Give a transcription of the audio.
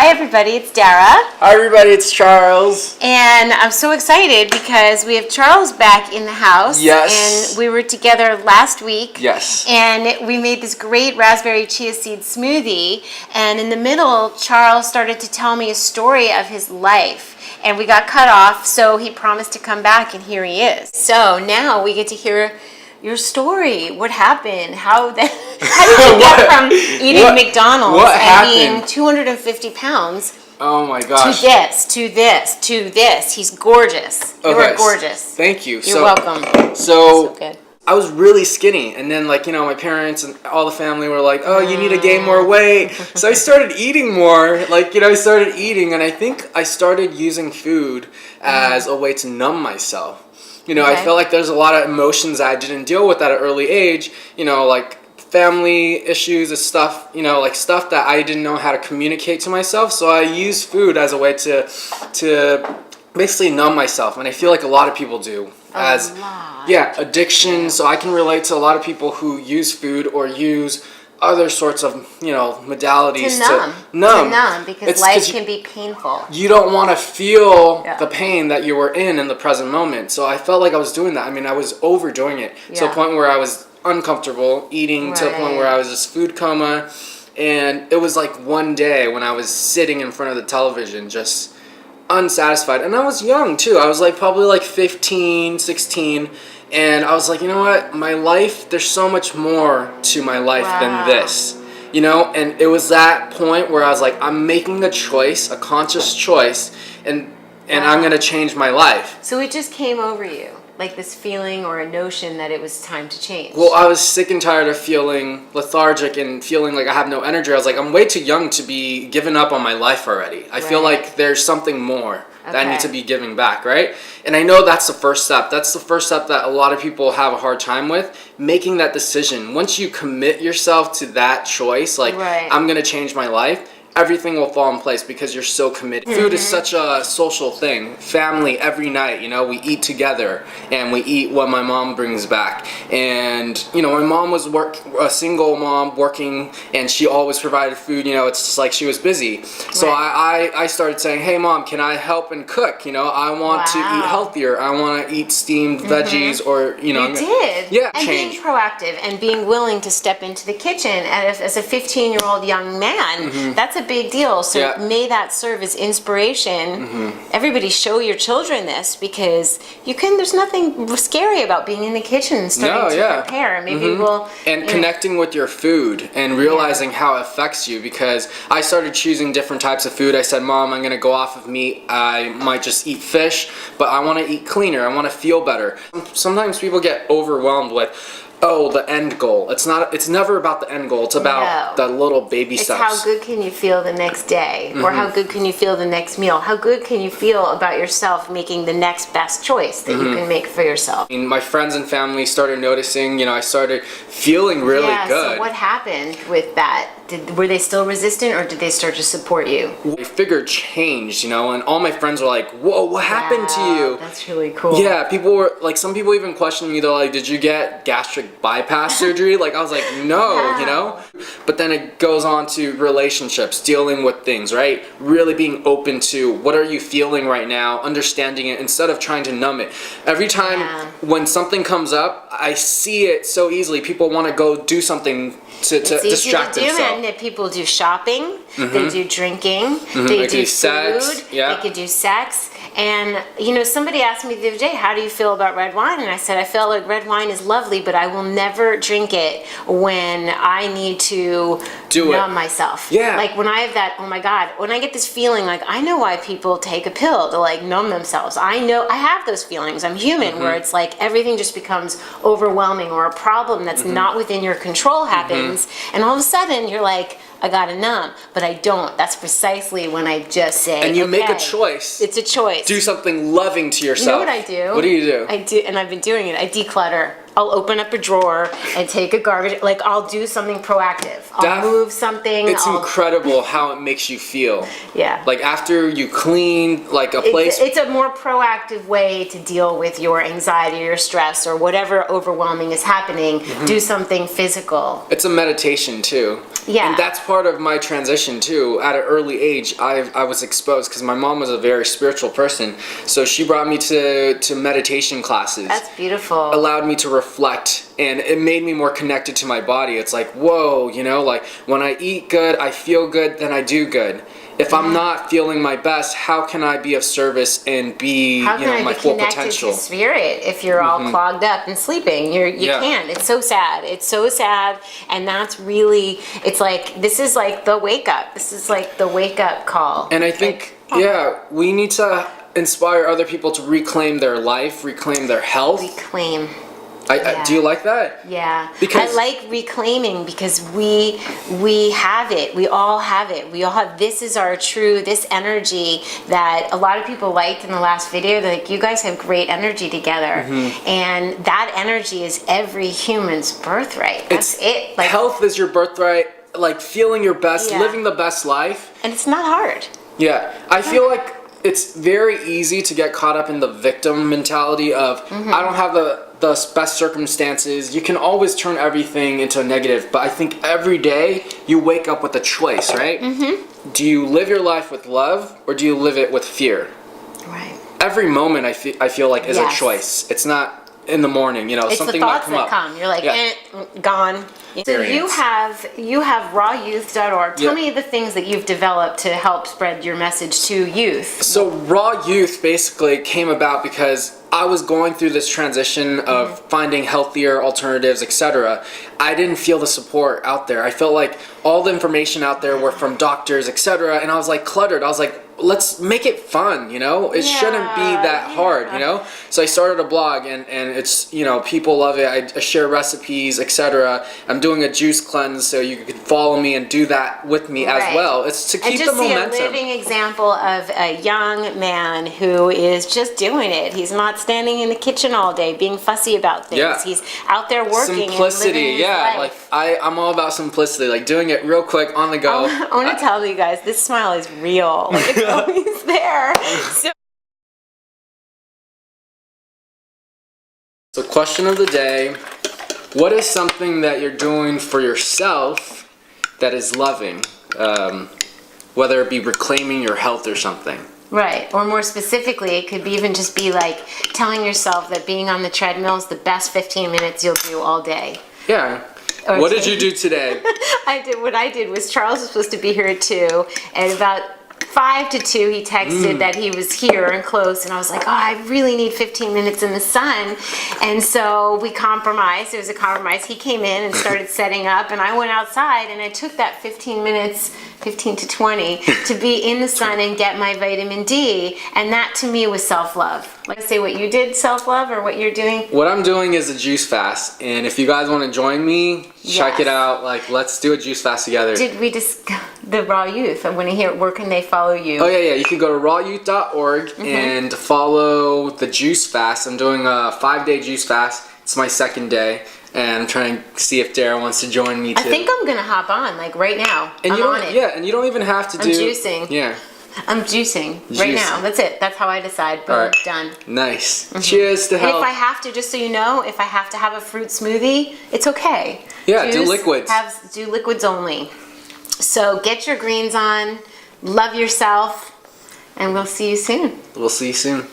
Hi everybody, it's Dara. Hi everybody, it's Charles. And I'm so excited because we have Charles back in the house. Yes. And we were together last week. Yes. And we made this great raspberry chia seed smoothie. And in the middle, Charles started to tell me a story of his life. And we got cut off, so he promised to come back, and here he is. So now we get to hear your story. What happened? How did you get from eating McDonald's and being 250 pounds oh my gosh. to this? He's gorgeous. You are gorgeous. Thank you. You're welcome. So good. I was really skinny, and then my parents and all the family were like, "Oh, you need to gain more weight." So I started eating more. I started eating, and I think I started using food as a way to numb myself. I felt like there's a lot of emotions I didn't deal with at an early age, like family issues and stuff, stuff that I didn't know how to communicate to myself. So I used food as a way to basically numb myself. And I feel like a lot of people do. Addiction. So I can relate to a lot of people who use food or use other sorts of modalities to numb because life can be painful. You don't want to feel the pain that you were in the present moment. So I felt like I was doing that. I mean, I was overdoing it to a point where I was uncomfortable eating, to a point where I was just food coma. And it was like one day when I was sitting in front of the television just unsatisfied, and I was young too. I was probably 15, 16. And I was like, you know what? My life, there's so much more to my life than this. And it was that point where I was like, I'm making a choice, a conscious choice, and I'm going to change my life. So it just came over you, like this feeling or a notion that it was time to change. Well, I was sick and tired of feeling lethargic and feeling like I have no energy. I was like, I'm way too young to be giving up on my life already. I feel like there's something more that I need to be giving back, right? And I know that's the first step. That's the first step that a lot of people have a hard time with, making that decision. Once you commit yourself to that choice, I'm going to change my life, everything will fall in place because you're so committed. Food is such a social thing. Family, every night, we eat together and we eat what my mom brings back. And, my mom was a single mom working, and she always provided food. It's just like she was busy. So I started saying, hey mom, can I help and cook? I want to eat healthier. I want to eat steamed veggies or, You did. Yeah. And change. Being proactive and being willing to step into the kitchen as a 15-year-old young man, that's a big deal. So may that serve as inspiration. Everybody show your children this, because there's nothing scary about being in the kitchen and starting to prepare. Maybe we'll connecting with your food and realizing how it affects you, because I started choosing different types of food. I said, Mom, I'm going to go off of meat. I might just eat fish, but I want to eat cleaner. I want to feel better. Sometimes people get overwhelmed with, the end goal. It's never about the end goal. It's about the little baby steps. It's how good can you feel the next day, or how good can you feel the next meal? How good can you feel about yourself making the next best choice that you can make for yourself? I mean, my friends and family started noticing, I started feeling really good. So what happened with that? Were they still resistant, or did they start to support you? I figured changed, and all my friends were like, whoa, what happened to you? That's really cool. Yeah, people were some people even questioned me. They're like, did you get gastric bypass surgery? I was like, no, But then it goes on to relationships, dealing with things, right? Really being open to what are you feeling right now, understanding it instead of trying to numb it. Every time when something comes up, I see it so easily. People want to go do something to distract themselves. And people do shopping, they do drinking, they do sex, food, they could do sex. And, somebody asked me the other day, how do you feel about red wine? And I said, I feel like red wine is lovely, but I will never drink it when I need to numb myself. Yeah. When I have that, oh my God, when I get this feeling, I know why people take a pill to numb themselves. I know, I have those feelings. I'm human, where it's everything just becomes overwhelming, or a problem that's not within your control happens. And all of a sudden you're like, I gotta numb, but I don't. That's precisely when I just say, and you make a choice. It's a choice. Do something loving to yourself. You know what I do? What do you do? I do, and I've been doing it. I declutter I'll open up a drawer and take a garbage, like I'll do something proactive. I'll move something. It's incredible how it makes you feel. Yeah. Like after you clean like a place. It's a more proactive way to deal with your anxiety or your stress or whatever overwhelming is happening. Do something physical. It's a meditation too. Yeah. And that's part of my transition too. At an early age, I was exposed because my mom was a very spiritual person. So she brought me to meditation classes. That's beautiful. Allowed me to reflect, and it made me more connected to my body. It's like, whoa, you know, like when I eat good, I feel good, then I do good. If I'm not feeling my best, how can I be of service and be, how can my I be full connected potential? to spirit if you're all clogged up and sleeping? You can't. It's so sad. It's so sad, and that's really. It's like this is like the wake up. This is like the wake up call. And I think we need to inspire other people to reclaim their life, reclaim their health. Reclaim. Do you like that? Yeah, Because I like reclaiming because we have it. We all have it. We all have. This is our this energy that a lot of people liked in the last video. They're like, you guys have great energy together, and that energy is every human's birthright. That's it. Like health is your birthright. Like feeling your best, living the best life, and it's not hard. Yeah, I feel like it's very easy to get caught up in the victim mentality of I don't have the best circumstances. You can always turn everything into a negative, but I think every day you wake up with a choice, right? Do you live your life with love or do you live it with fear? Right. Every moment I feel like is a choice. It's not in the morning, it's something the thoughts might come up. You're like, gone. So you have rawYouth.org. Tell me the things that you've developed to help spread your message to youth. So Raw Youth basically came about because I was going through this transition of finding healthier alternatives, etc. I didn't feel the support out there. I felt like all the information out there were from doctors, etc. And I was like cluttered. I was like, let's make it fun, It shouldn't be that hard, So I started a blog and it's, people love it. I share recipes, etc. I'm doing a juice cleanse so you can follow me and do that with me as well. It's to keep the momentum. I just see a living example of a young man who is just doing it. He's not standing in the kitchen all day being fussy about things. Yeah. He's out there working simplicity, and living his life. Like I'm all about simplicity, like doing it real quick on the go. I want to tell you guys, this smile is real. Like it's always there. So question of the day, what is something that you're doing for yourself that is loving? Whether it be reclaiming your health or something. Right, or more specifically, it could be even just be like telling yourself that being on the treadmill is the best 15 minutes you'll do all day. Yeah. What did you do today? What I did was Charles was supposed to be here at 2, and about 5 to 2 he texted that he was here and close, and I was like, oh, I really need 15 minutes in the sun. And so we compromised. It was a compromise. He came in and started setting up, and I went outside and I took that 15 minutes, 15 to 20 to be in the sun and get my vitamin D, and that to me was self-love. Like, say what you did, self-love, or what you're doing. What I'm doing is a juice fast, and if you guys want to join me, check it out. Like, let's do a juice fast together. Did we discuss the Raw Youth? I want to hear, where can they follow you? Oh yeah, you can go to rawYouth.org and follow the juice fast. I'm doing a 5-day juice fast. It's my second day, and I'm trying to see if Dara wants to join me too. I think I'm gonna hop on, like right now. And I'm on it. Yeah, and you don't even have to I'm juicing. Yeah. I'm juicing right now. That's it. That's how I decide. Boom, right. Done. Nice. Cheers to health. And if I have to, just so you know, if I have to have a fruit smoothie, it's okay. Yeah, do liquids. Do liquids only. So get your greens on, love yourself, and we'll see you soon. We'll see you soon.